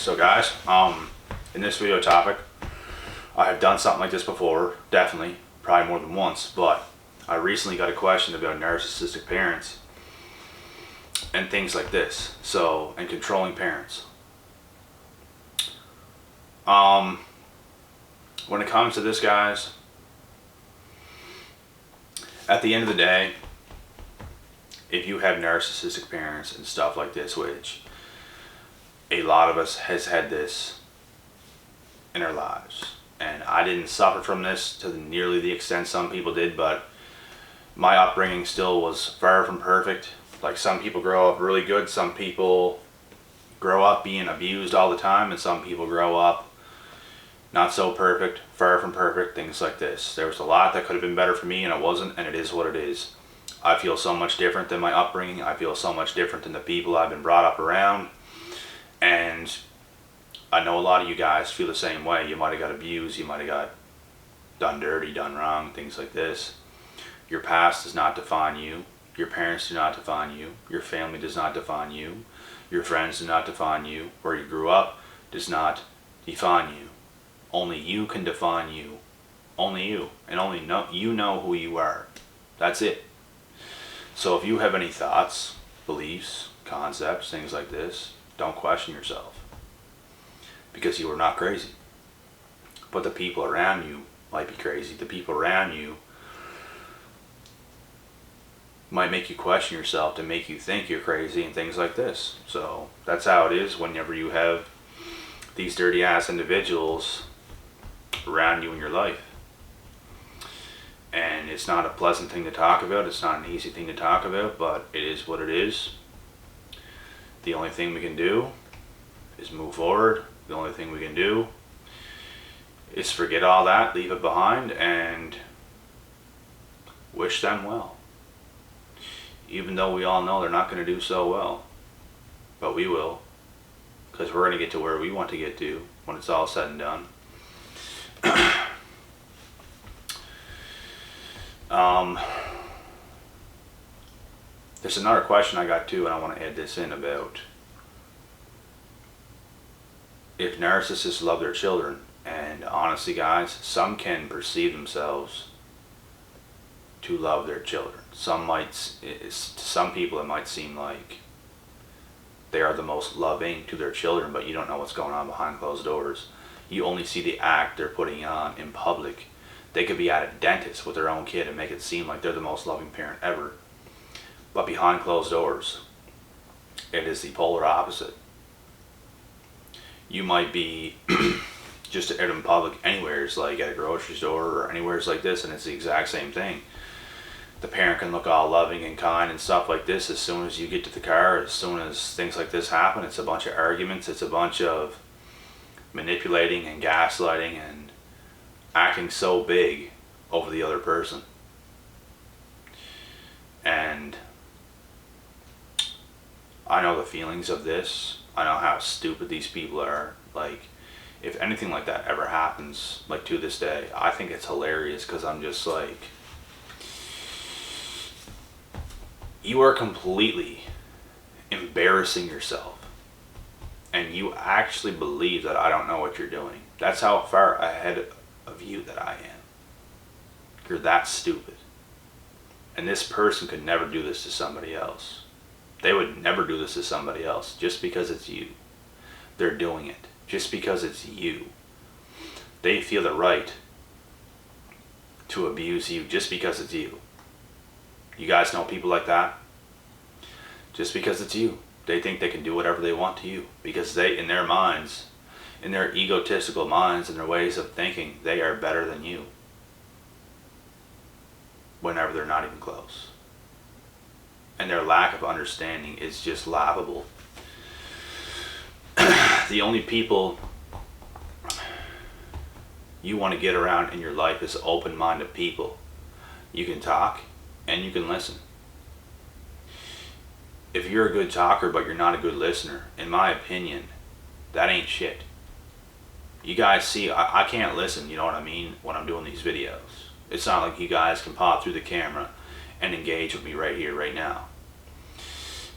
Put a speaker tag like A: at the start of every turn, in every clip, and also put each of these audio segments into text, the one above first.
A: So guys, in this video topic, I have done something like this before, definitely, probably more than once, but I recently got a question about narcissistic parents and things like this, and controlling parents. When it comes to this, guys, at the end of the day, if you have narcissistic parents and stuff like this, which a lot of us has had this in our lives, and I didn't suffer from this to nearly the extent some people did, but my upbringing still was far from perfect. Like, some people grow up really good, some people grow up being abused all the time, and some people grow up not so perfect, far from perfect, things like this. There was a lot that could have been better for me, and it wasn't, and it is what it is. I feel so much different than my upbringing. I feel so much different than the people I've been brought up around. And I know a lot of you guys feel the same way. You might have got abused, you might have got done dirty, done wrong, things like this. Your past does not define you. Your parents do not define you. Your family does not define you. Your friends do not define you. Where you grew up does not define you. Only you can define you. Only you. And only you know who you are. That's it. So if you have any thoughts, beliefs, concepts, things like this, don't question yourself. Because you are not crazy. But the people around you might be crazy. The people around you might make you question yourself to make you think you're crazy and things like this. So that's how it is whenever you have these dirty ass individuals around you in your life. And it's not a pleasant thing to talk about. It's not an easy thing to talk about, but it is what it is. The only thing we can do is move forward. The only thing we can do is forget all that, leave it behind, and wish them well. Even though we all know they're not going to do so well. But we will. Because we're going to get to where we want to get to when it's all said and done. There's another question I got too, and I want to add this in about if narcissists love their children. And honestly, guys, some can perceive themselves to love their children. To some people it might seem like they are the most loving to their children, but you don't know what's going on behind closed doors. You only see the act they're putting on in public. They could be at a dentist with their own kid and make it seem like they're the most loving parent ever. But behind closed doors, it is the polar opposite. You might be just out in public anywheres, like at a grocery store or anywheres like this, and it's the exact same thing. The parent can look all loving and kind and stuff like this. As soon as you get to the car, as soon as things like this happen, it's a bunch of arguments, it's a bunch of manipulating and gaslighting and acting so big over the other person. And I know the feelings of this. I know how stupid these people are. Like, if anything like that ever happens, like to this day, I think it's hilarious, because I'm just like, you are completely embarrassing yourself. And you actually believe that I don't know what you're doing. That's how far ahead of you that I am. You're that stupid. And this person could never do this to somebody else. They would never do this to somebody else just because it's you. They're doing it just because it's you. They feel the right to abuse you just because it's you. You guys know people like that? Just because it's you. They think they can do whatever they want to you. Because they, in their minds, in their egotistical minds and their ways of thinking, they are better than you. Whenever they're not even close. And their lack of understanding is just laughable. The only people you want to get around in your life is open-minded people. You can talk and you can listen. If you're a good talker but you're not a good listener, in my opinion, that ain't shit. You guys see, I can't listen, you know what I mean, when I'm doing these videos. It's not like you guys can pop through the camera and engage with me right here, right now.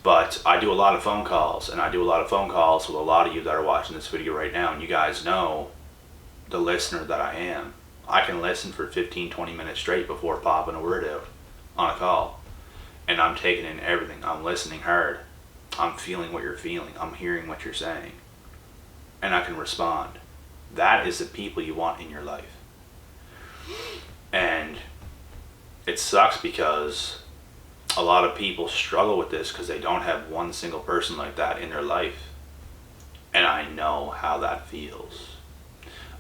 A: But I do a lot of phone calls, and I do a lot of phone calls with a lot of you that are watching this video right now, and you guys know the listener that I am. I can listen for 15-20 minutes straight before popping a word out on a call. And I'm taking in everything. I'm listening hard. I'm feeling what you're feeling. I'm hearing what you're saying. And I can respond. That is the people you want in your life. And it sucks because a lot of people struggle with this because they don't have one single person like that in their life. And I know how that feels.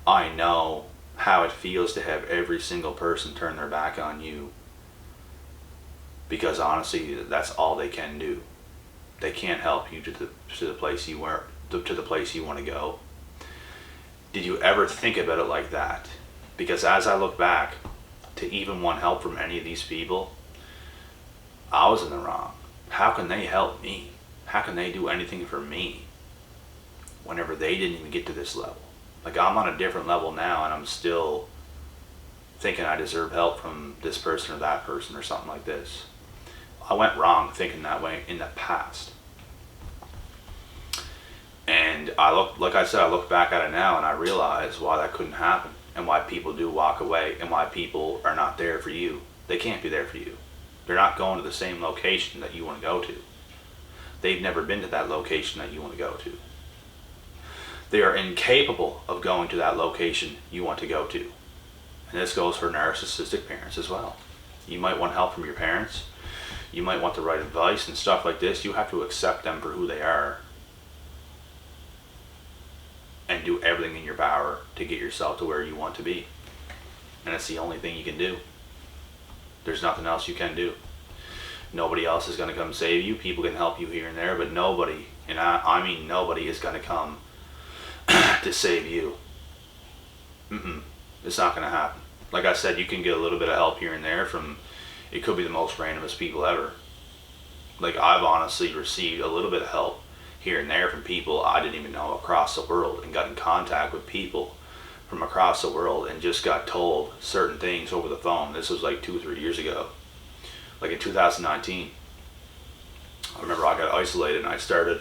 A: I know how it feels to have every single person turn their back on you. Because honestly, that's all they can do. They can't help you to the place you want to go. Did you ever think about it like that? Because as I look back, to even want help from any of these people, I was in the wrong. How can they help me? How can they do anything for me whenever they didn't even get to this level? Like, I'm on a different level now, and I'm still thinking I deserve help from this person or that person or something like this. I went wrong thinking that way in the past. And I look back at it now, and I realize why that couldn't happen, and why people do walk away, and why people are not there for you. They can't be there for you. They're not going to the same location that you want to go to. They've never been to that location that you want to go to. They are incapable of going to that location you want to go to. And this goes for narcissistic parents as well. You might want help from your parents. You might want the right advice and stuff like this. You have to accept them for who they are and do everything in your power to get yourself to where you want to be. And it's the only thing you can do. There's nothing else you can do. Nobody else is going to come save you. People can help you here and there, but nobody, and I mean nobody, is going to come to save you. It's not going to happen. Like I said, you can get a little bit of help here and there from, it could be the most randomest people ever. Like, I've honestly received a little bit of help here and there from people I didn't even know across the world, and got in contact with people from across the world and just got told certain things over the phone. This was like 2-3 years ago. Like in 2019. I remember I got isolated, and I started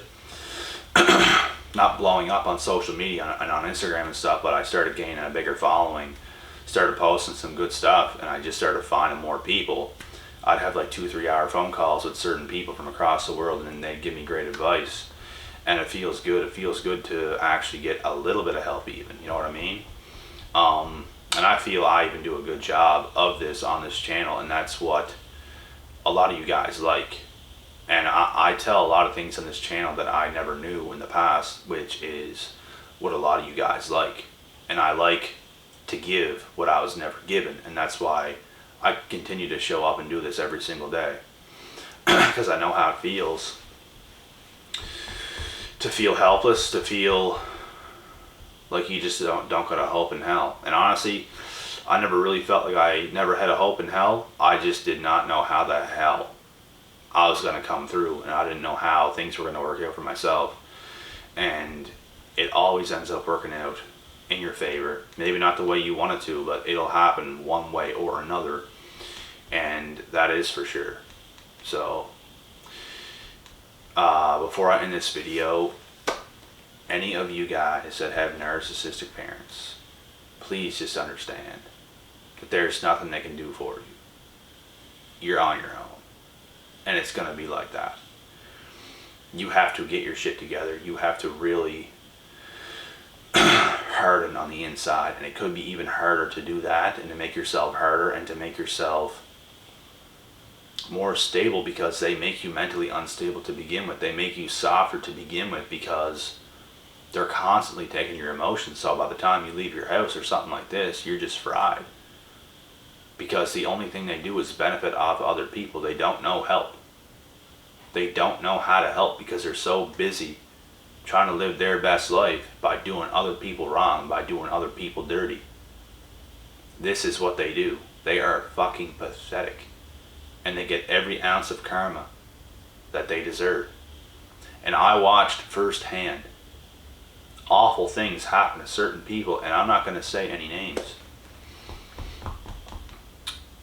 A: not blowing up on social media and on Instagram and stuff, but I started gaining a bigger following, started posting some good stuff, and I just started finding more people. I'd have like 2-3 hour phone calls with certain people from across the world, and then they'd give me great advice. And it feels good. It feels good to actually get a little bit of help even, you know what I mean? And I feel I even do a good job of this on this channel, and that's what a lot of you guys like. And I tell a lot of things on this channel that I never knew in the past, which is what a lot of you guys like. And I like to give what I was never given, and that's why I continue to show up and do this every single day. Because I know how it feels to feel helpless, to feel like you just don't got a hope in hell. And honestly, I never really felt like I never had a hope in hell. I just did not know how the hell I was going to come through, and I didn't know how things were going to work out for myself. And it always ends up working out in your favor. Maybe not the way you want it to, but it'll happen one way or another, and that is for sure. So before I end this video, any of you guys that have narcissistic parents, please just understand that there's nothing they can do for you. You're on your own, and it's going to be like that. You have to get your shit together. You have to really harden on the inside, and it could be even harder to do that, and to make yourself harder, and to make yourself more stable, because they make you mentally unstable to begin with. They make you softer to begin with because they're constantly taking your emotions. So by the time you leave your house or something like this, you're just fried, because the only thing they do is benefit off other people. They don't know help. They don't know how to help because they're so busy trying to live their best life by doing other people wrong, by doing other people dirty. This is what they do. They are fucking pathetic. And they get every ounce of karma that they deserve. And I watched firsthand awful things happen to certain people, and I'm not going to say any names.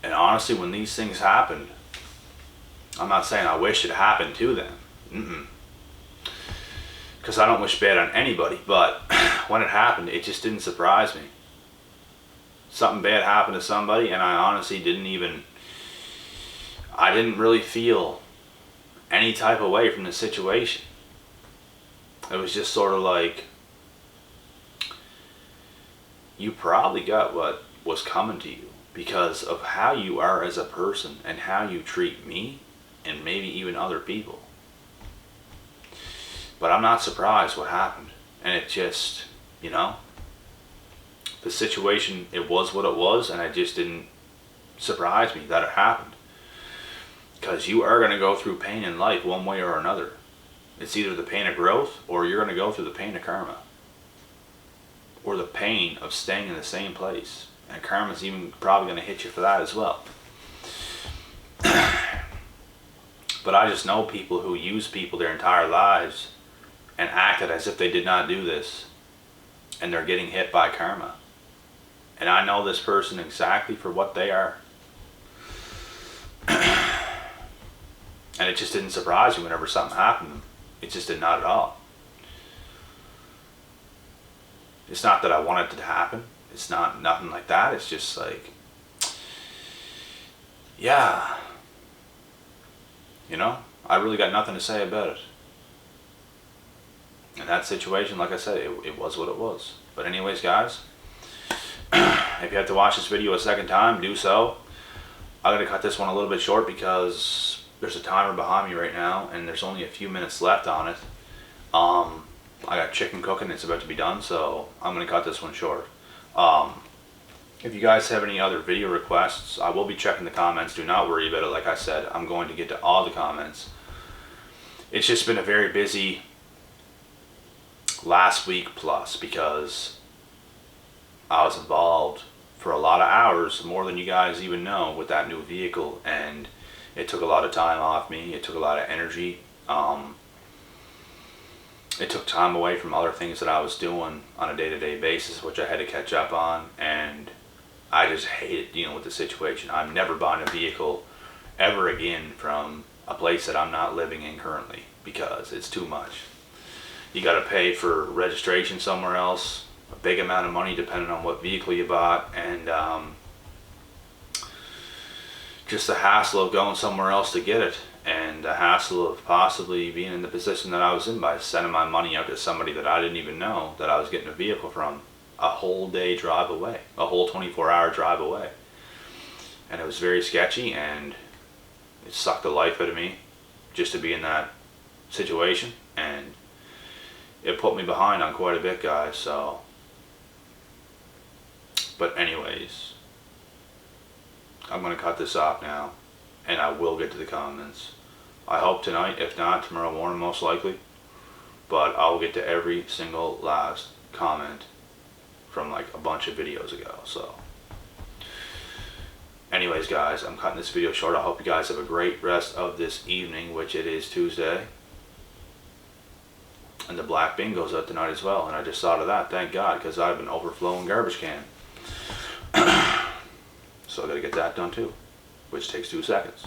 A: And honestly, when these things happened, I'm not saying I wish it happened to them. Because I don't wish bad on anybody, but when it happened, it just didn't surprise me. Something bad happened to somebody, and I honestly didn't really feel any type of way from the situation. It was just sort of like, you probably got what was coming to you because of how you are as a person and how you treat me and maybe even other people. But I'm not surprised what happened. And it just, the situation, it was what it was, and it just didn't surprise me that it happened. Because you are going to go through pain in life one way or another. It's either the pain of growth, or you're going to go through the pain of karma. Or the pain of staying in the same place. And karma's even probably going to hit you for that as well. But I just know people who use people their entire lives and acted as if they did not do this. And they're getting hit by karma. And I know this person exactly for what they are. And it just didn't surprise me whenever something happened to them. It just did not at all. It's not that I want it to happen. It's not nothing like that. It's just like, yeah. I really got nothing to say about it. In that situation, like I said, it was what it was. But anyways, guys, if you have to watch this video a second time, do so. I'm going to cut this one a little bit short because there's a timer behind me right now, and there's only a few minutes left on it. I got chicken cooking, it's about to be done, so I'm going to cut this one short. If you guys have any other video requests, I will be checking the comments. Do not worry about it. Like I said, I'm going to get to all the comments. It's just been a very busy last week plus, because I was involved for a lot of hours, more than you guys even know, with that new vehicle, and it took a lot of time off me. It took a lot of energy. It took time away from other things that I was doing on a day-to-day basis, which I had to catch up on, and I just hated dealing with the situation. I'm never buying a vehicle ever again from a place that I'm not living in currently, because it's too much. You got to pay for registration somewhere else, a big amount of money depending on what vehicle you bought, and just the hassle of going somewhere else to get it, and the hassle of possibly being in the position that I was in by sending my money out to somebody that I didn't even know that I was getting a vehicle from, a whole day drive away, a whole 24-hour drive away. And it was very sketchy, and it sucked the life out of me just to be in that situation, and it put me behind on quite a bit, guys. So, but anyways, I'm going to cut this off now, and I will get to the comments. I hope tonight, if not tomorrow morning most likely, but I'll get to every single last comment from like a bunch of videos ago. So anyways, guys, I'm cutting this video short. I hope you guys have a great rest of this evening, which it is Tuesday, and the black bin goes out tonight as well, and I just thought of that, thank God, because I've been overflowing garbage can. So I gotta get that done too, which takes 2 seconds.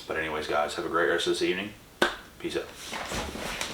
A: But anyways, guys, have a great rest of this evening. Peace out.